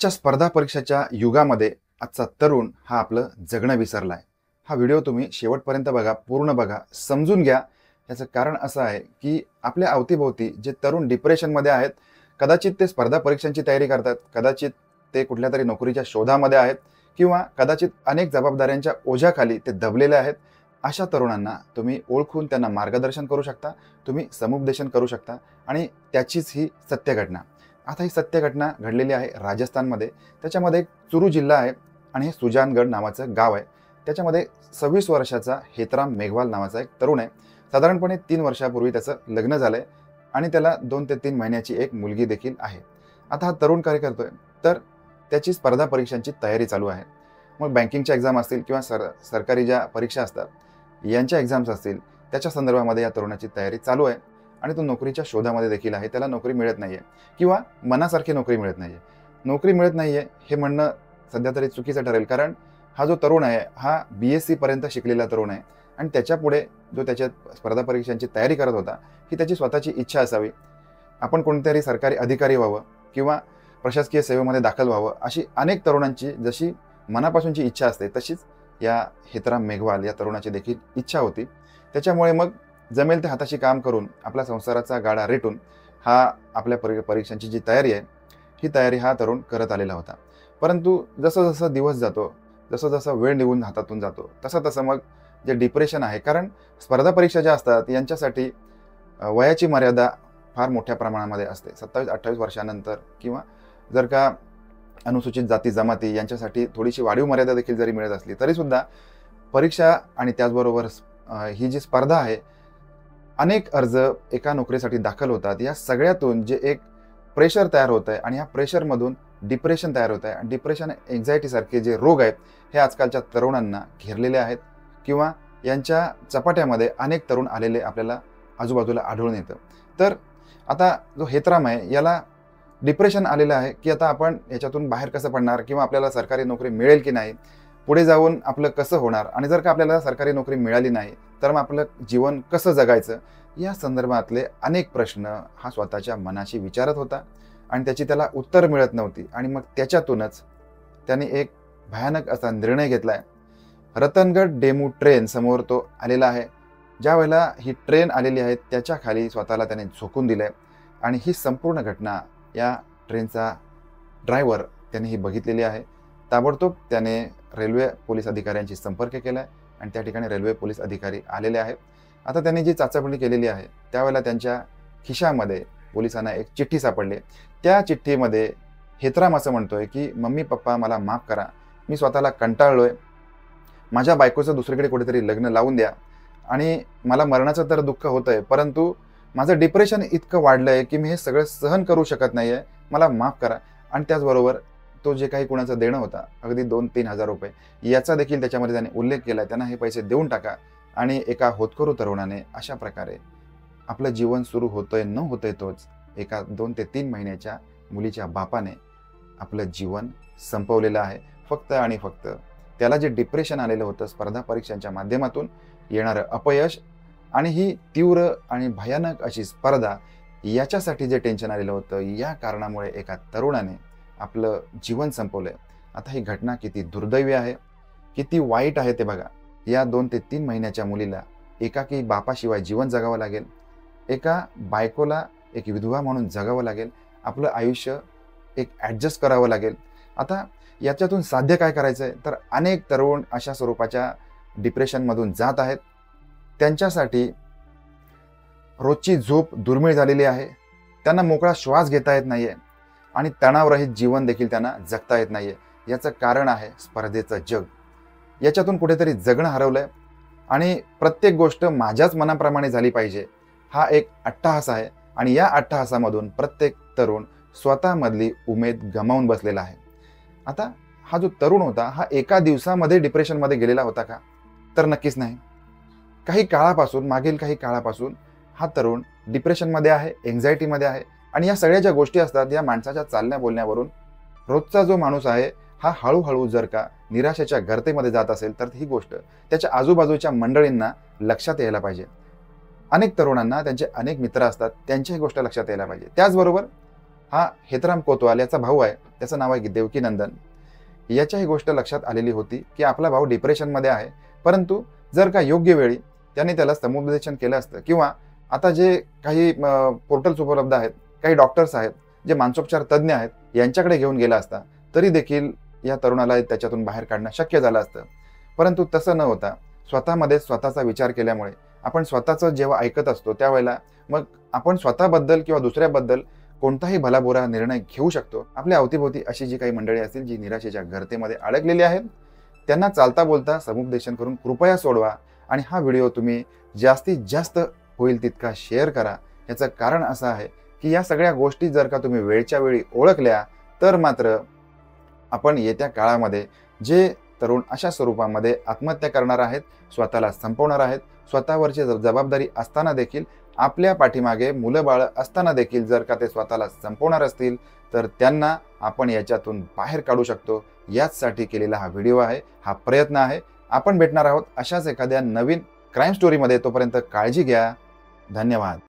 आजच्या स्पर्धा परीक्षेच्या युगामध्ये आजचा तरुण हा आपलं जगणं विसरलाय। हा व्हिडिओ तुम्ही शेवटपर्यंत बघा, पूर्ण बघा, समजून घ्या। याचं कारण असं आहे की आपल्या अवतीभोवती जे तरुण डिप्रेशनमध्ये आहेत, कदाचित ते स्पर्धा परीक्षांची तयारी करतात, कदाचित ते कुठल्यातरी नोकरीच्या शोधामध्ये आहेत किंवा कदाचित अनेक जबाबदाऱ्यांच्या ओझ्याखाली ते दबलेले आहेत। अशा तरुणांना तुम्ही ओळखून त्यांना मार्गदर्शन करू शकता, तुम्ही समुपदेशन करू शकता आणि त्याचीच ही सत्य घटना। आता ही सत्य घटना घडलेली आहे राजस्थानमध्ये। त्याच्यामध्ये एक चुरू जिल्हा आहे आणि हे सुजानगड नावाचं गाव आहे। त्याच्यामध्ये 26 वर्षाचा हेतराम मेघवाल नावाचा एक तरुण आहे। साधारणपणे 3 वर्षापूर्वी त्याचं लग्न झालंय आणि त्याला 2 ते 3 महिन्याची एक मुलगी देखील आहे। आता हा तरुण काय करतोय, तर त्याची स्पर्धा परीक्षांची तयारी चालू आहे। मग बँकिंगच्या एक्झाम असतील किंवा सरकारी ज्या परीक्षा असतात यांच्या एक्झाम्स असतील, त्याच्या संदर्भामध्ये या तरुणाची तयारी चालू आहे आणि तो नोकरीच्या शोधामध्ये देखील आहे। त्याला नोकरी मिळत नाहीये किंवा मनासारखी नोकरी मिळत नाहीये। नोकरी मिळत नाहीये हे म्हणणं सध्या तरी चुकीचं ठरेल, कारण हा जो तरुण आहे हा BSc पर्यंत शिकलेला तरुण आहे आणि त्याच्यापुढे जो त्याच्या स्पर्धा परीक्षांची तयारी करत होता ही त्याची स्वतःची इच्छा असावी। आपण कोणतरी सरकारी अधिकारी व्हावं किंवा प्रशासकीय सेवेमध्ये दाखल व्हावं, अशी अनेक तरुणांची जशी मनापासूनची इच्छा असते तशीच या हेतराम मेघवाल या तरुणाची देखील इच्छा होती। त्याच्यामुळे मग जमेल ते हाताशी काम करून आपल्या संसाराचा गाडा रेटून हा आपल्या परीक्षांची जी तयारी आहे ही तयारी हा तरुण करत आलेला होता। परंतु जसं जसं दिवस जातो, जसं जसं वेळ निघून हातातून जातो, तसं तसं मग जे डिप्रेशन आहे, कारण स्पर्धा परीक्षा ज्या असतात यांच्यासाठी वयाची मर्यादा फार मोठ्या प्रमाणामध्ये असते। 27-28 वर्षानंतर किंवा जर का अनुसूचित जाती जमाती यांच्यासाठी थोडीशी वाढीव मर्यादा देखील जरी मिळत असली तरीसुद्धा परीक्षा आणि त्याचबरोबर ही जी स्पर्धा आहे, अनेक अर्ज एका नोकरीसाठी दाखल होतात। या सगळ्यातून जे एक प्रेशर तयार होत आहे आणि ह्या प्रेशरमधून डिप्रेशन तयार होत आहे आणि डिप्रेशन एन्झायटी सारखे जे रोग आहेत हे आजकालच्या तरुणांना घेरलेले आहेत किंवा यांच्या चपाट्यामध्ये अनेक तरुण आलेले आपल्याला आजूबाजूला आढळून येतं। तर आता जो हेतराम आहे याला डिप्रेशन आलेलं आहे की आता आपण याच्यातून बाहेर कसं पडणार किंवा आपल्याला सरकारी नोकरी मिळेल की नाही, पुढे जाऊन आपलं कसं होणार आणि जर का आपल्याला सरकारी नोकरी मिळाली नाही तर मग आपलं जीवन कसं जगायचं, या संदर्भातले अनेक प्रश्न हा स्वतःच्या मनाशी विचारत होता आणि त्याची त्याला उत्तर मिळत नव्हती। आणि मग त्याच्यातूनच त्याने एक भयानक असा निर्णय घेतलाय। रतनगड डेमू ट्रेन समोर तो आलेला आहे। ज्या वेळेला ही ट्रेन आलेली आहे त्याच्या खाली स्वतःला त्याने झोकून दिलंय आणि ही संपूर्ण घटना या ट्रेनचा ड्रायव्हर त्याने ही बघितलेली आहे। ताबडतोब त्याने रेल्वे पोलीस अधिकाऱ्यांशी संपर्क केलाय आणि त्या ठिकाणी रेल्वे पोलीस अधिकारी आलेले आहेत। आता त्यांनी जी चाचपणी केलेली आहे त्यावेळेला त्यांच्या खिशामध्ये पोलिसांना एक चिठ्ठी सापडली। त्या चिठ्ठीमध्ये हेतराम असं म्हणतोय की मम्मी पप्पा मला माफ करा, मी स्वतःला कंटाळलोय, माझ्या बायकोचं दुसरीकडे कुठेतरी लग्न लावून द्या आणि मला मरणाचं तर दुःख होतंय, परंतु माझं डिप्रेशन इतकं वाढलंय की मी हे सगळं सहन करू शकत नाहीये, मला माफ करा। आणि त्याचबरोबर तो जे काही कुणाचं देणं होता अगदी 2-3 हजार रुपये याचा देखील त्याच्यामध्ये त्याने उल्लेख केला। त्यांना हे पैसे देऊन टाका। आणि एका होतकरू तरुणाने अशा प्रकारे आपलं जीवन सुरू होतंय न होतंय तोच एका 2 ते 3 महिन्याच्या मुलीच्या बापाने आपलं जीवन संपवलेलं आहे। फक्त आणि फक्त त्याला जे डिप्रेशन आलेलं होतं स्पर्धा परीक्षांच्या माध्यमातून येणारं अपयश आणि ही तीव्र आणि भयानक अशी स्पर्धा याच्यासाठी जे टेन्शन आलेलं होतं, या कारणामुळे एका तरुणाने आपलं जीवन संपवलंय। आता ही घटना किती दुर्दैवी आहे, किती वाईट आहे ते बघा। या 2 ते 3 महिन्याच्या मुलीला एकाकी बापाशिवाय जीवन जगावं लागेल, एका बायकोला एक विधवा म्हणून जगावं लागेल, आपलं आयुष्य एक ॲडजस्ट करावं लागेल। आता याच्यातून साध्य काय करायचं आहे, तर अनेक तरुण अशा स्वरूपाच्या डिप्रेशनमधून जात आहेत। त्यांच्यासाठी रोजची झोप दुर्मिळ झालेली आहे, त्यांना मोकळा श्वास घेता येत नाहीये आणि तणावरहित जीवन देखील त्यांना जगता येत नाहीये। याचं कारण आहे स्पर्धेचं जग। याच्यातून कुठेतरी जगणं हरवलंय आणि प्रत्येक गोष्ट माझ्याच मनाप्रमाणे झाली पाहिजे हा एक अट्टहास आहे आणि या अट्टहासामधून प्रत्येक तरुण स्वतःमधली उमेद गमावून बसलेला आहे। आता हा जो तरुण होता हा एका दिवसामध्ये डिप्रेशनमध्ये गेलेला होता का, तर नक्कीच नाही। काही काळापासून, मागील काही काळापासून हा तरुण डिप्रेशनमध्ये आहे, एन्झायटीमध्ये आहे आणि या सगळ्या ज्या गोष्टी असतात या माणसाच्या चालण्या बोलण्यावरून रोजचा जो माणूस आहे हा हळूहळू जर का निराशेच्या गर्तेमध्ये जात असेल तर ही गोष्ट त्याच्या आजूबाजूच्या मंडळींना लक्षात यायला पाहिजे। अनेक तरुणांना त्यांचे अनेक मित्र असतात, त्यांची ही गोष्ट लक्षात यायला पाहिजे। त्याचबरोबर हा हेतराम कोतवाल याचा भाऊ आहे, त्याचं नाव आहे देवकीनंदन. याच्याही गोष्ट लक्षात आलेली होती की आपला भाऊ डिप्रेशनमध्ये आहे, परंतु जर का योग्य वेळी त्यांनी त्याला समुपदेशन केलं असतं किंवा आता जे काही पोर्टल्स उपलब्ध आहेत, काही डॉक्टर्स आहेत, जे मानसोपचार तज्ज्ञ आहेत, यांच्याकडे घेऊन गेला असता तरी देखील या तरुणाला त्याच्यातून बाहेर काढणं शक्य झालं असतं. परंतु तसं न होता स्वतःमध्ये स्वतःचा विचार केल्यामुळे आपण स्वतःचं जेव्हा ऐकत असतो त्यावेळेला मग आपण स्वतःबद्दल किंवा दुसऱ्याबद्दल कोणताही भलाबुरा निर्णय घेऊ शकतो. आपल्या अवतीभोवती अशी जी काही मंडळी असतील जी निराशेच्या गर्तेमध्ये अडकलेली आहेत, त्यांना चालता बोलता समुपदेशन करून कृपया सोडवा आणि हा व्हिडिओ तुम्ही जास्तीत जास्त होईल तितका शेअर करा. याचं कारण असं आहे की या सगळ्या गोष्टी जर का तुम्ही वेळच्या वेळी ओळखल्या तर मात्र आपण येत्या काळामध्ये जे तरुण अशा स्वरूपामध्ये आत्महत्या करणार आहेत, स्वतःला संपवणार आहेत, स्वतःवरची जबाबदारी असताना देखील आपल्या पाठीमागे मुलं बाळं असताना देखील जर का ते स्वतःला संपवणार असतील तर त्यांना आपण याच्यातून बाहेर काढू शकतो. याचसाठी केलेला हा व्हिडिओ आहे, हा प्रयत्न आहे. आपण भेटणार आहोत अशाच एखाद्या नवीन क्राईम स्टोरीमध्ये. तोपर्यंत काळजी घ्या. धन्यवाद.